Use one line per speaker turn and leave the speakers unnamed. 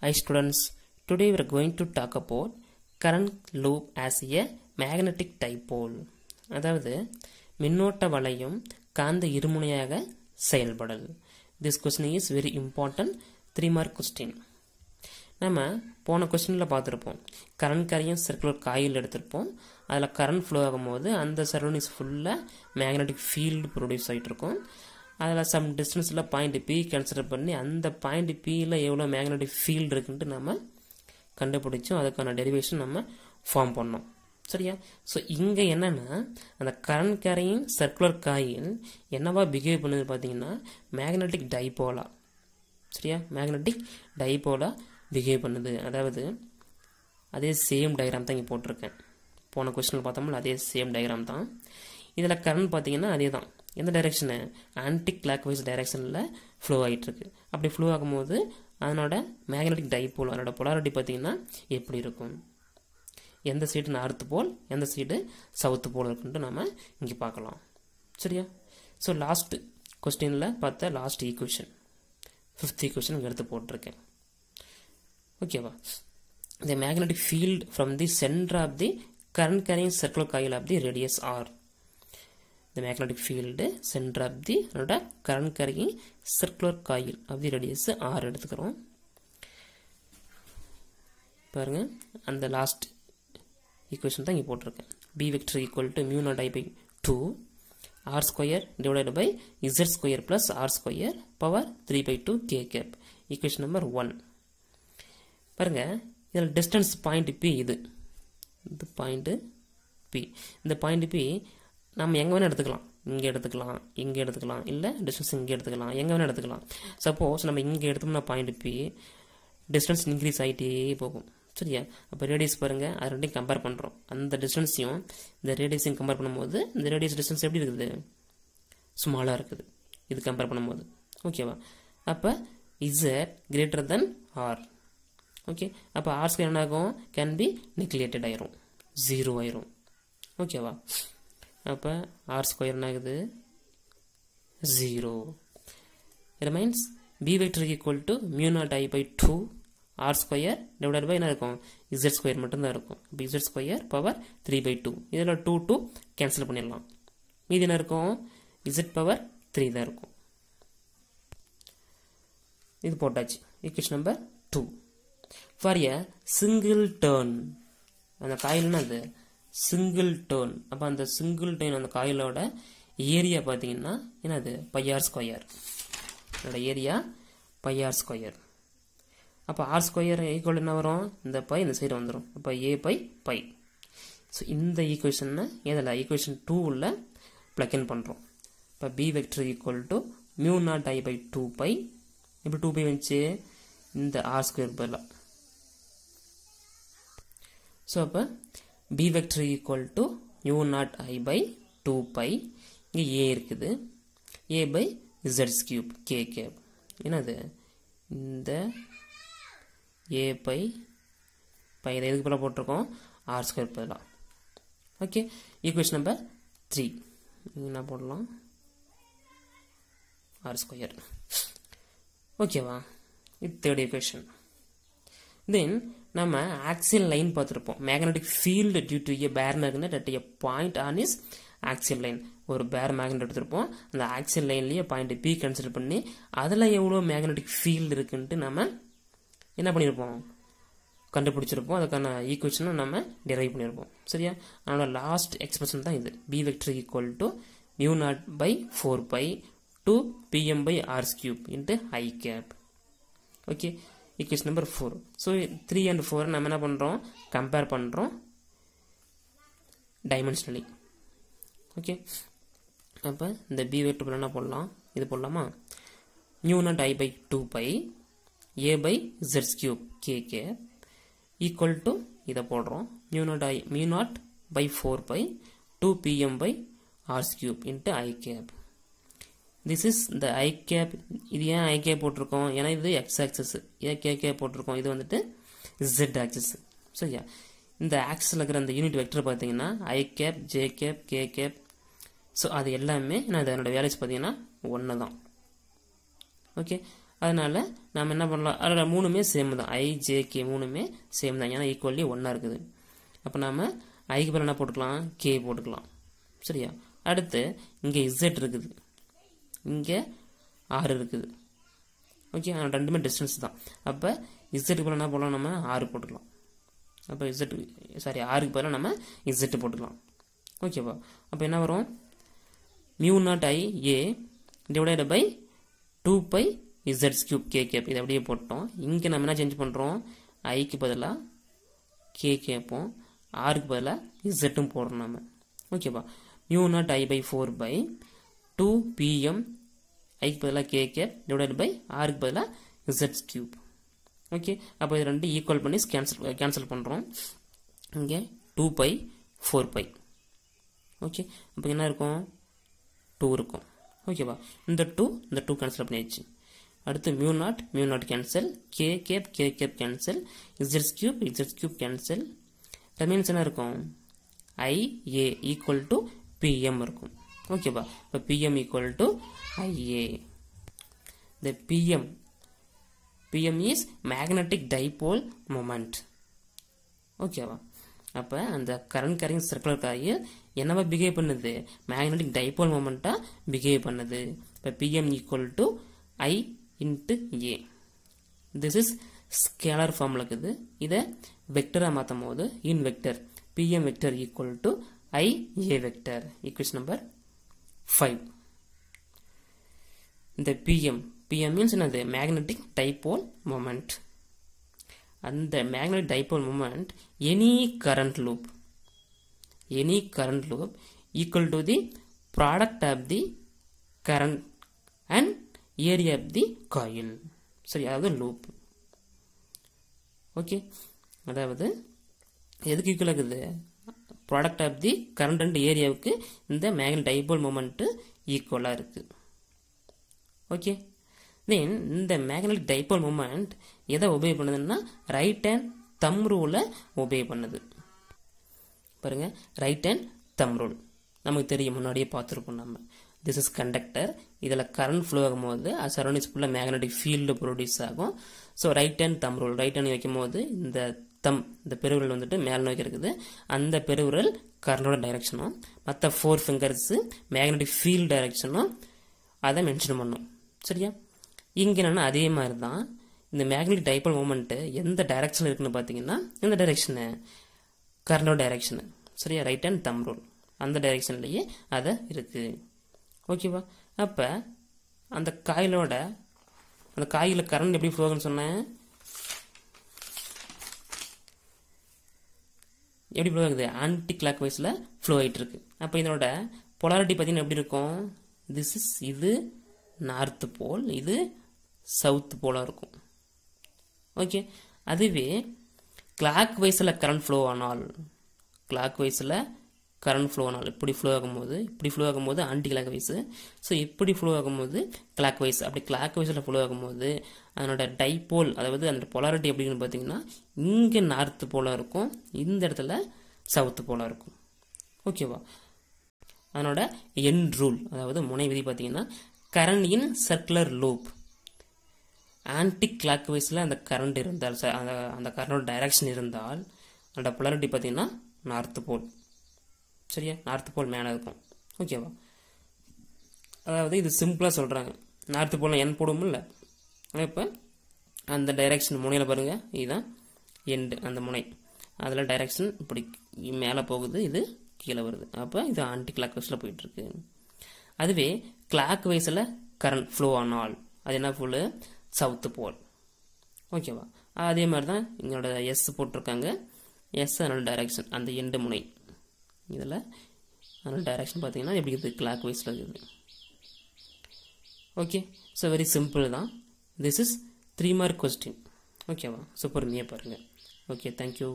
Hi students, today we are going to talk about current loop as a magnetic dipole. அதாவது மின்னோட்ட வளையம் காந்த இருமுனையாக செயல்படல். This question is very important 3 mark question. நம்ம போன கொஸ்டின்ல பார்த்திருப்போம். கரண்ட் கேரியிங் சர்க்குலர் காயில் எடுத்திருப்போம். அதில் கரண்ட் ஃப்ளோ ஆகும்போது அந்த சரௌண்டிங்ஸ் ஃபுல்லாக மேக்னெட்டிக் ஃபீல்டு ப்ரொடியூஸ் ஆகிட்டு இருக்கும். அதில் சம் டிஸ்டன்ஸில் பாயிண்ட் பி கன்சிடர் பண்ணி அந்த பாயிண்ட் பியில் எவ்வளோ மேக்னெட்டிக் ஃபீல்டு இருக்குன்ட்டு நம்ம கண்டுபிடிச்சோம். அதுக்கான டெரிவேஷன் நம்ம ஃபார்ம் பண்ணோம். சரியா? ஸோ இங்கே என்னென்னா அந்த கரண்ட் கேரியிங் சர்க்குலர் காயில் என்னவா பிஹேவ் பண்ணுது பார்த்தீங்கன்னா மேக்னெட்டிக் டைபோலா. சரியா? மேக்னெட்டிக் டைபோலா பிஹேவ் பண்ணுது. அதாவது அதே சேம் டயக்ராம் தான் இங்கே போட்டிருக்கேன். போன கொஸ்டினில் பார்த்தோம்னா அதே சேம் டயக்ராம் தான். இதில் கரண்ட் பார்த்தீங்கன்னா அதே தான். எந்த டைரெக்ஷனு? ஆன்டி கிளாக் வைஸ் டைரெக்ஷனில் ஃப்ளோ ஆகிட்டுருக்கு. அப்படி ஃப்ளோ ஆகும்போது அதனோட மேக்னெட்டிக் டைபோல் அதனோட பொலாரிட்டி பார்த்தீங்கன்னா எப்படி இருக்கும்? எந்த சைடு நார்த் போல், எந்த சைடு சவுத்து போல் இருக்குன்ட்டு நம்ம இங்கே பார்க்கலாம். சரியா? ஸோ லாஸ்ட் கொஸ்டினில் பார்த்த லாஸ்ட் ஈக்குவேஷன் 5th ஈக்குவேஷன் இங்கே எடுத்து போட்டிருக்கேன். ஓகேவா? The magnetic field from the center of the current carrying circular coil of the radius r. The magnetic field center of the current carrying circular coil of the radius r எடுத்துக்கிறோம். பாருங்க, அந்த last equation தான் இங்கே போட்டிருக்கேன். B vector equal to mu naught I by 2 r square divided by z square plus r square power 3 by 2 k cap. Equation number 1. பாருங்க, இதில் distance point B இது point B. இந்த பாயிண்ட் பி நம்ம எங்கே வேணால் எடுத்துக்கலாம். இங்கே எடுத்துக்கலாம், இங்கே எடுத்துக்கலாம், இல்லை டிஸ்டன்ஸ் இங்கே எடுத்துக்கலாம், எங்கே வேணால் எடுத்துக்கலாம். சப்போஸ் நம்ம இங்கே எடுத்தோம்னா பாயிண்ட் பி டிஸ்டன்ஸ் இன்க்ரீஸ் ஆகிட்டே போகும். சரியா? அப்போ ரேடியஸ் பாருங்கள், அது ரெண்டையும் கம்பேர் பண்ணுறோம். அந்த டிஸ்டன்ஸையும் இந்த ரேடியஸையும் கம்பேர் பண்ணும்போது இந்த ரேடியஸ் டிஸ்டன்ஸ் எப்படி இருக்குது? ஸ்மாலாக இருக்குது இது கம்பேர் பண்ணும்போது. ஓகேவா? அப்போ Z greater than R. Okay, அப்போ ஆர் ஸ்கொயர் என்ன ஆகும்? கேன் பி நெக்லியேட்டட் ஆயிரும், 0 ஆயிரும். ஓகேவா? அப்போ ஆர் ஸ்கொயர் என்ன ஆகுது? 0. It means B vector equal to mu naught I by 2 R square divided by என்ன இருக்கும்? இசட் ஸ்கொயர் மட்டும்தான் இருக்கும். இப்போ இசட் ஸ்கொயர் பவர் 3 by 2. இதில் 2 கேன்சல் பண்ணிடலாம். மீதி என்ன இருக்கும்? இசட் பவர் 3 தான் இருக்கும். இது போட்டாச்சு. Equation number 2. For a single turn, அந்த காயில்னா அது சிங்கிள் டேர்ன். அப்போ அந்த சிங்கிள் டேர்ன் அந்த காயிலோட ஏரியா பார்த்தீங்கன்னா என்னது? πr square. அதோட ஏரியா πr ஸ்கொயர். அப்போ ஆர் ஸ்கொயர் ஈக்குவல் என்ன வரும்? இந்த பை இந்த சைடு வந்துடும். அப்போ ஏ பை பை. ஸோ இந்த ஈக்குவேஷனை எதில்? ஈக்குவேஷன் 2ல் பிளக் இன் பண்ணுறோம். இப்போ B vector equal to mu naught I by 2 pi. இப்போ 2 பை வந்துச்சு இந்த ஆர் ஸ்கொயர் பதிலாக. ஸோ அப்போ B vector equal to mu naught I by 2 pi. இங்கே ஏ இருக்குது, A by Z cube K cap. என்னது? இந்த ஏ பை பை இதை எதுக்கு பதிலாக போட்டிருக்கோம்? ஆர் ஸ்கொயர் பதிலாக. ஓகே, ஈக்குவேஷன் நம்பர் 3 என்ன போடலாம்? R square. ஓகேவா? இது தேர்ட் ஈக்குவேஷன். தென் நம்ம ஆக்சியல் லைன் பார்த்துருப்போம். மேக்னெட்டிக் ஃபீல்டு டியூ டு ஏ பேர் magnet at A point on is axial line. ஒரு பேர் மேக்னெட் எடுத்திருப்போம். அந்த ஆக்சியல் லைன்லேயே பாயிண்ட் பி கன்சிடர் பண்ணி அதில் எவ்வளோ மேக்னெட்டிக் ஃபீல்டு இருக்குன்ட்டு நம்ம என்ன பண்ணியிருப்போம்? கண்டுபிடிச்சிருப்போம். அதுக்கான ஈக்குவேஷனை நம்ம டெரைவ் பண்ணியிருப்போம். சரியா? அதனோட லாஸ்ட் எக்ஸ்பிரஷன் தான் இது. B vector equal to mu naught by 4 by 2 pm by r cube into I cap. Okay, equation number 4. So 3 and 4 நம்ம என்ன பண்ணுறோம்? கம்பேர் பண்ணுறோம் டைமென்ஷனலி. ஓகே, அப்போ இந்த பி வெக்டர் என்ன போடலாம்? இது போடலாமா? Mu naught I by 2 by A by Z cube K cap equal to இதை போடுறோம். Mu naught by 4 by 2 pm by r cube into I cap. This is the I cap. இது ஏன் I cap போட்டிருக்கோம்? ஏன்னா இது x axis. ஏன் k cap போட்டிருக்கோம்? இது வந்துட்டு z axis. சரியா? இந்த ஆக்சிஸில் இருக்கிற அந்த யூனிட் வெக்டர் பார்த்தீங்கன்னா I cap, j cap, k cap. So அது எல்லாமே நான் அதனோட வேல்யூஸ் பார்த்தீங்கன்னா 1 தான். ஓகே, அதனால் நாம் என்ன பண்ணலாம், அதில் மூணுமே சேம் தான், I, J, K மூணுமே சேம் தான், ஏன்னா ஈக்குவலி 1 இருக்குது. அப்போ நாம் ஐக்கு பதில் என்ன போட்டுக்கலாம், K போட்டுக்கலாம். சரியா? அடுத்து இங்கே Z இருக்குது, இங்கே R இருக்குது. ஓகே, ரெண்டுமே டிஸ்டன்ஸ் தான். அப்போ இசட்டுக்கு பதில் என்ன போடலாம், நம்ம 6 போட்டுக்கலாம். அப்போ ஆருக்கு பதிலாக நம்ம Z போட்டுக்கலாம். ஓகேவா? அப்போ என்ன வரும், μ0IA divided by 2π Z³ K gap. இதை அப்படியே போட்டோம். இங்கே நம்ம என்ன சேஞ்ச் பண்ணுறோம், ஐக்கு பதிலாக K கேட்போம், ஆருக்கு பதிலாக Z போடுறோம் நம்ம. ஓகேவா? μ0I/4 பை 2PM ஐக்கு பதிலாக K கேப் டிவைடட் பை ஆருக்கு பதிலாக Z³. ஓகே, அப்போ இது ரெண்டு ஈக்குவல் பண்ணி கேன்சல் பண்ணுறோம். இங்கே 2π 4π. ஓகே, அப்போ என்ன இருக்கும், 2 இருக்கும். ஓகேவா? இந்த 2 கேன்சல் பண்ணியாச்சு. அடுத்து μ0 cancel, K cap cancel, Z³ cancel. Remains என்ன இருக்கும், IA ஈக்குவல் டு PM இருக்கும். ஓகேவா? இப்போ PM equal to IA. The PM is magnetic dipole moment. ஓகேவா? அப்போ அந்த கரண்ட் கேரிங் சர்க்குலர் காயில் என்னவா பிஹேவ் பண்ணுது, மேக்னெட்டிக் டைபோல் மொமெண்ட்டா பிஹேவ் பண்ணுது. இப்போ PM equal to I into A. This is scalar ஃபார்மில் இருக்குது. இதை வெக்டராக மாற்றும் போது in vector PM vector equal to IA vector. Equation number 5. இந்த PM means என்னது, மேக்னெட்டிக் டைபோல் மொமெண்ட். அந்த magnetic dipole moment any current loop equal to the product of the current and area of the coil. சரி, அதாவது loop. Okay, அதாவது எதுக்கு equal ஆகுது, product of the current and ஏரியாவுக்கு இந்த magnetic dipole moment ஈக்குவலாக இருக்குது. ஓகே, தென் இந்த மேக்னெட்டிக் டைபோல் மொமெண்ட் எதை ஒபே பண்ணுதுன்னா ரைட் ஹேண்ட் தம் ரூலை ஒபே பண்ணுது. பாருங்க, ரைட் ஹேண்ட் தம் ரூல் நமக்கு தெரியும், முன்னாடியே பார்த்துருப்போம் நம்ம. This is conductor. இதில் கரண்ட் ஃப்ளோ ஆகும்போது சரௌண்டிங்ஸ் ஃபுல்லாக மேக்னெட்டிக் ஃபீல்டு ப்ரொடியூஸ் ஆகும். ஸோ ரைட் ஹேண்ட் தம் ரூல், ரைட் ஹேண்ட் வைக்கும் போது இந்த பெருவிரல் வந்துட்டு மேல் நோக்கி இருக்குது. அந்த பெருவிரல் கரண்டோட டைரக்ஷனும் மற்ற 4 ஃபிங்கர்ஸ் மேக்னெட்டிக் ஃபீல்டு டைரக்ஷனும் அதை மென்ஷன் பண்ணும். சரியா? இங்கே என்னன்னா அதே மாதிரி தான் இந்த மேக்னெட்டிக் டைபோல் மொமெண்ட் எந்த டைரக்ஷன் இருக்குன்னு பார்த்தீங்கன்னா இந்த டைரக்ஷனு கரண்டோட டைரக்ஷனு. சரியா? ரைட் ஹேண்ட் தம் ரூல் அந்த டைரக்ஷன்லேயே அதை இருக்குது. ஓகேவா? அப்போ அந்த காயில கரண்ட் எப்படி ஃப்ளோ ஆகுன்னு சொன்னேன், எப்படி ஃப்ளோ ஆகுது, ஆன்டி கிளாக் வைஸில் ஃப்ளோ ஆகிட்டு இருக்கு. அப்போ இதனோட பொலாரிட்டி பார்த்தீங்கன்னா எப்படி இருக்கும், இது நார்த் போல், இது சவுத் போலாக இருக்கும். ஓகே, அதுவே கிளாக் வைஸில் கரண்ட் ஃப்ளோ ஆனால் இப்படி ஃப்ளோ ஆகும்போது ஆன்டி கிளாக் வைஸு, ஸோ இப்படி ஃப்ளோ ஆகும்போது கிளாக் வைஸ். அப்படி கிளாக் வைஸில் ஃப்ளோ ஆகும்போது அதனோட டைபோல், அதாவது அந்த பொலாரிட்டி எப்படின்னு பார்த்தீங்கன்னா இங்கே நார்த் போலாக இருக்கும், இந்த இடத்துல சவுத் போலாக இருக்கும். ஓகேவா? அதனோட எண்ட் ரூல், அதாவது முனை விதி பார்த்தீங்கன்னா current in circular loop, anti clock வைஸில் அந்த கரண்ட் இருந்தால், அந்த கரண்டோட டைரக்ஷன் இருந்தால் அதோட பொலாரிட்டி பார்த்தீங்கன்னா நார்த் போல். சரியா? நார்த் போல் மேலே இருக்கும். ஓகேவா? அதாவது இது சிம்பிளாக சொல்கிறாங்க, நார்த் போல் என் போடும் இல்லை. இப்போ அந்த டைரக்ஷன் முனையில் பாருங்கள், இதுதான் எண்டு, அந்த முனை அதில் டைரக்ஷன் இப்படி மேலே போகுது, இது கீழே வருது. அப்போ இது ஆன்டி கிளாக் வைஸில் போயிட்டுருக்கு. அதுவே கிளாக் வைஸில் கரண்ட் ஃப்ளோ ஆனால் அது என்ன போல், சவுத்து போல். ஓகேவா? அதே மாதிரி தான் இங்களோட எஸ் போட்டிருக்காங்க. எஸ் அதனோட டைரக்ஷன் அந்த எண்டு முனை, இதில் அதனோட டைரக்ஷன் பார்த்தீங்கன்னா எப்படி இருக்குது, கிளாக் வைஸில் இருக்குது. ஓகே, ஸோ வெரி சிம்பிள் தான். This is 3 mark question. ஓகேவா? ஸோ பொறுமையாக பாருங்கள். Okay, thank you.